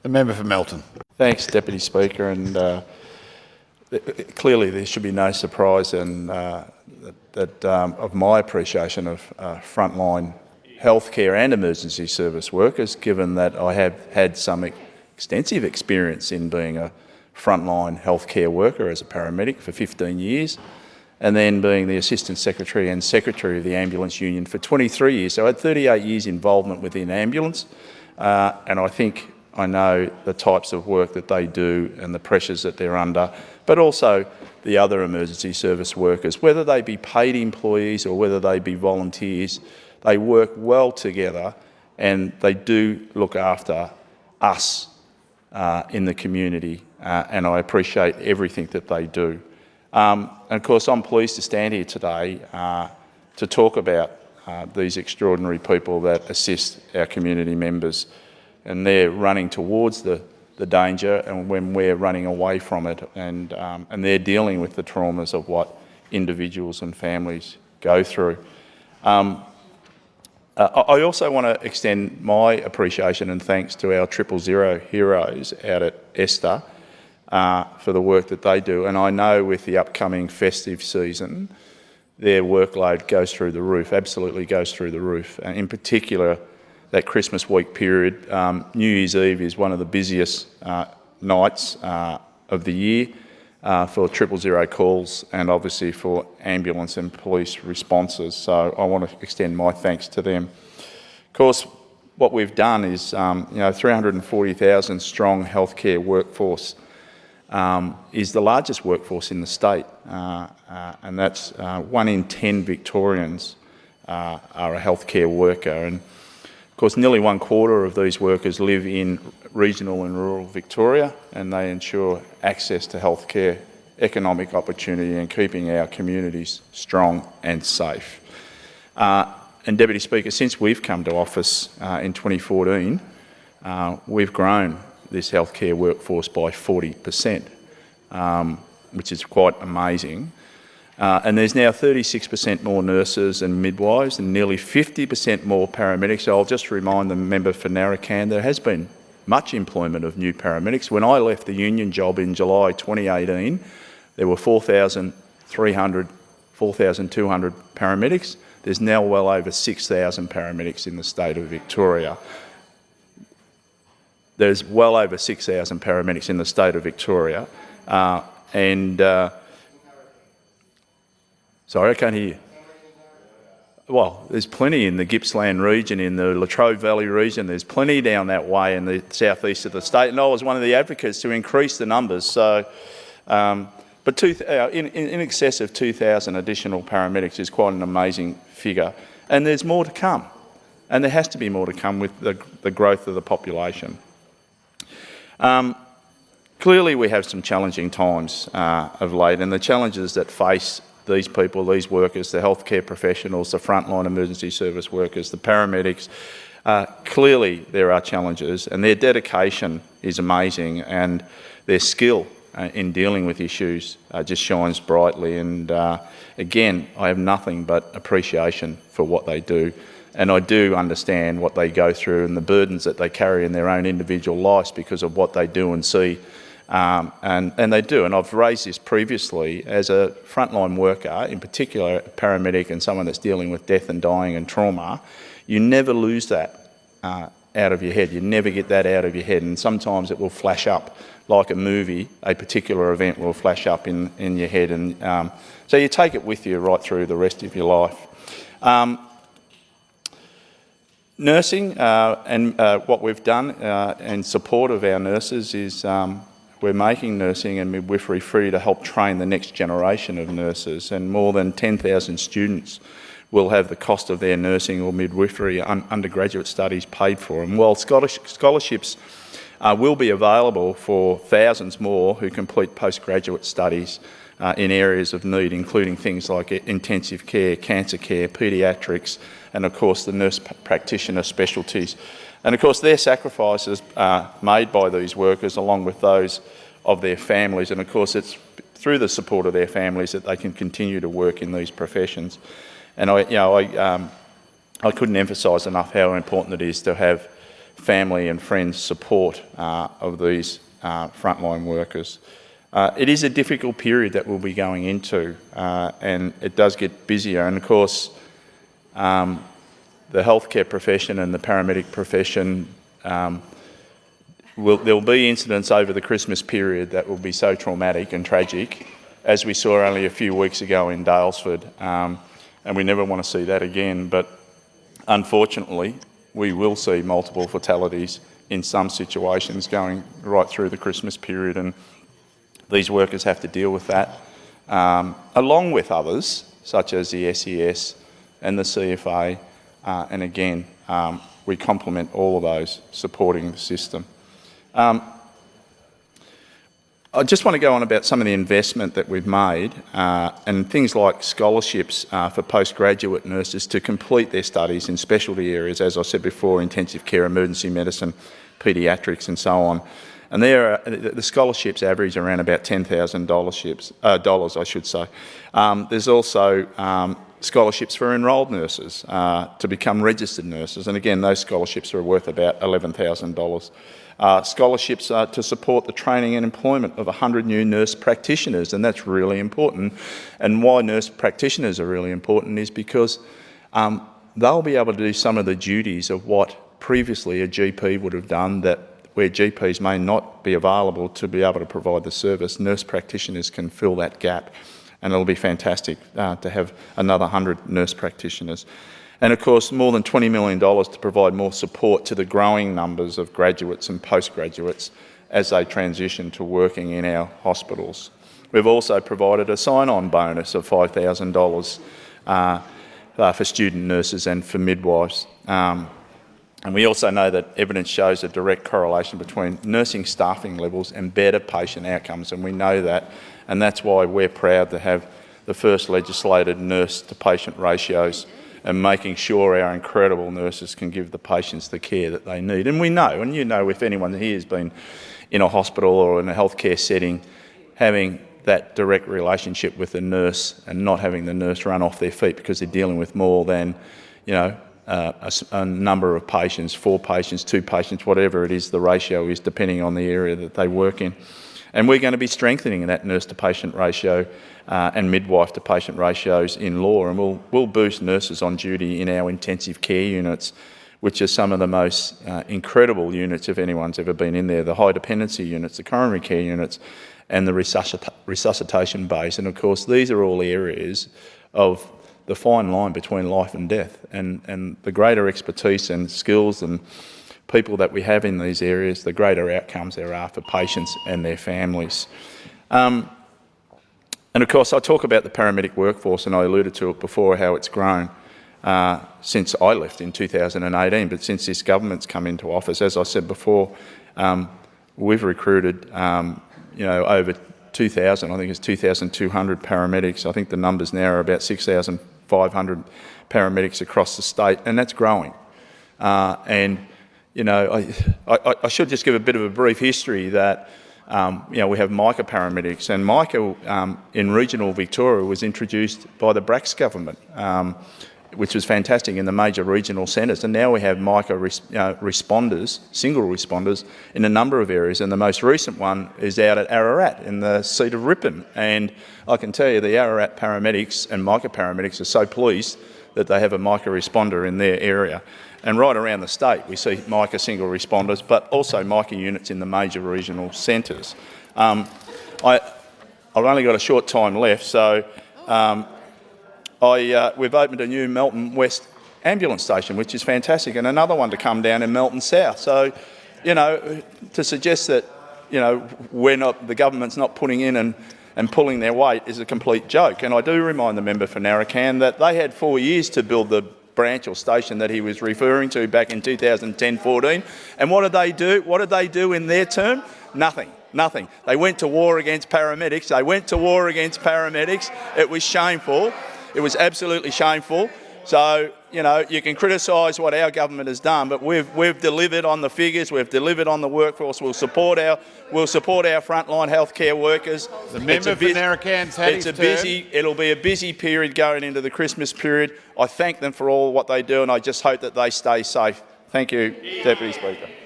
The member for Melton. Thanks, Deputy Speaker. And clearly there should be no surprise of my appreciation of frontline healthcare and emergency service workers, given that I have had some extensive experience in being a frontline healthcare worker as a paramedic for 15 years, and then being the Assistant Secretary and Secretary of the Ambulance Union for 23 years. So I had 38 years involvement within ambulance, and I think I know the types of work that they do and the pressures that they're under, but also the other emergency service workers, whether they be paid employees or whether they be volunteers. They work well together and they do look after us in the community, and I appreciate everything that they do. And of course, I'm pleased to stand here today to talk about these extraordinary people that assist our community members, and they're running towards the danger and when we're running away from it, and they're dealing with the traumas of what individuals and families go through. I also want to extend my appreciation and thanks to our 000 heroes out at Esther for the work that they do. And I know with the upcoming festive season, their workload goes through the roof, absolutely goes through the roof. In particular, that Christmas week period, New Year's Eve is one of the busiest nights of the year for 000 calls and obviously for ambulance and police responses. So I want to extend my thanks to them. Of course, what we've done is, 340,000 strong healthcare workforce is the largest workforce in the state, and that's 1 in 10 Victorians are a healthcare worker. And of course, nearly 1/4 of these workers live in regional and rural Victoria, and they ensure access to healthcare, economic opportunity, and keeping our communities strong and safe. And Deputy Speaker, since we've come to office in 2014, we've grown this healthcare workforce by 40%, which is quite amazing. And there's now 36% more nurses and midwives and nearly 50% more paramedics. So I'll just remind the member for Narrabeen, there has been much employment of new paramedics. When I left the union job in July 2018, there were 4,200 paramedics. There's now well over 6,000 paramedics in the state of Victoria. There's well over 6,000 paramedics in the state of Victoria. Sorry, I can't hear you. Well, there's plenty in the Gippsland region, in the Latrobe Valley region. There's plenty down that way in the southeast of the state, and I was one of the advocates to increase the numbers. So, but in excess of 2,000 additional paramedics is quite an amazing figure, and there's more to come, and there has to be more to come with the growth of the population. Clearly, we have some challenging times of late, and the challenges that face these people, these workers, the healthcare professionals, the frontline emergency service workers, the paramedics, clearly there are challenges, and their dedication is amazing, and their skill in dealing with issues just shines brightly. And again, I have nothing but appreciation for what they do, and I do understand what they go through and the burdens that they carry in their own individual lives because of what they do and see. And they do, and I've raised this previously, as a frontline worker, in particular a paramedic and someone that's dealing with death and dying and trauma, you never lose that out of your head. You never get that out of your head, and sometimes it will flash up like a movie. A particular event will flash up in your head, and so you take it with you right through the rest of your life. Nursing and what we've done in support of our nurses is we're making nursing and midwifery free to help train the next generation of nurses, and more than 10,000 students will have the cost of their nursing or midwifery undergraduate studies paid for. And while scholarships will be available for thousands more who complete postgraduate studies in areas of need, including things like intensive care, cancer care, paediatrics, and of course the nurse practitioner specialties. And of course their sacrifices are made by these workers along with those of their families, and of course it's through the support of their families that they can continue to work in these professions. And I couldn't emphasise enough how important it is to have family and friends support of these frontline workers. It is a difficult period that we'll be going into, and it does get busier. And of course, the healthcare profession and the paramedic profession, there'll be incidents over the Christmas period that will be so traumatic and tragic, as we saw only a few weeks ago in Daylesford, and we never want to see that again. But unfortunately, we will see multiple fatalities in some situations going right through the Christmas period, and these workers have to deal with that, along with others, such as the SES and the CFA, and again, we complement all of those supporting the system. I just want to go on about some of the investment that we've made and things like scholarships for postgraduate nurses to complete their studies in specialty areas, as I said before, intensive care, emergency medicine, paediatrics and so on. And the scholarships average around about $10,000, I should say. There's also scholarships for enrolled nurses to become registered nurses, and again, those scholarships are worth about $11,000. Scholarships to support the training and employment of 100 new nurse practitioners, and that's really important. And why nurse practitioners are really important is because they'll be able to do some of the duties of what previously a GP would have done, that where GPs may not be available to be able to provide the service. Nurse practitioners can fill that gap, and it'll be fantastic to have another 100 nurse practitioners. And of course, more than $20 million to provide more support to the growing numbers of graduates and postgraduates as they transition to working in our hospitals. We've also provided a sign-on bonus of $5,000 for student nurses and for midwives. And we also know that evidence shows a direct correlation between nursing staffing levels and better patient outcomes, and we know that, and that's why we're proud to have the first legislated nurse-to-patient ratios and making sure our incredible nurses can give the patients the care that they need. And we know, and you know, if anyone here has been in a hospital or in a healthcare setting, having that direct relationship with the nurse and not having the nurse run off their feet because they're dealing with more than, you know, a number of patients, 4 patients, 2 patients, whatever it is the ratio is, depending on the area that they work in. And we're going to be strengthening that nurse-to-patient ratio and midwife-to-patient ratios in law, and we'll boost nurses on duty in our intensive care units, which are some of the most incredible units if anyone's ever been in there, the high dependency units, the coronary care units, and the resuscitation base. And of course, these are all areas of the fine line between life and death, and the greater expertise and skills and people that we have in these areas, the greater outcomes there are for patients and their families. And of course, I talk about the paramedic workforce, and I alluded to it before, how it's grown since I left in 2018, but since this government's come into office, as I said before, we've recruited over 2,000, I think it's 2,200 paramedics. I think the numbers now are about 6,500 paramedics across the state, and that's growing. I should just give a bit of a brief history that we have MICA paramedics, and MICA in regional Victoria was introduced by the Bracks government, which was fantastic in the major regional centres, and now we have MICA responders, single responders, in a number of areas, and the most recent one is out at Ararat in the seat of Ripon, and I can tell you the Ararat paramedics and MICA paramedics are so pleased that they have a MICA responder in their area. And right around the state we see MICA single responders, but also MICA units in the major regional centres. I've only got a short time left, so we've opened a new Melton West ambulance station, which is fantastic, and another one to come down in Melton South. So, to suggest that, the government's not putting in and pulling their weight is a complete joke. And I do remind the member for Narracan that they had 4 years to build the branch or station that he was referring to back in 2010-14. And what did they do? What did they do in their term? Nothing. They went to war against paramedics. It was shameful. It was absolutely shameful. So, you can criticise what our government has done, but we've delivered on the figures, we've delivered on the workforce, we'll support our frontline healthcare workers. The member for Narracan's had his turn. It'll be a busy period going into the Christmas period. I thank them for all what they do, and I just hope that they stay safe. Thank you, Deputy Speaker.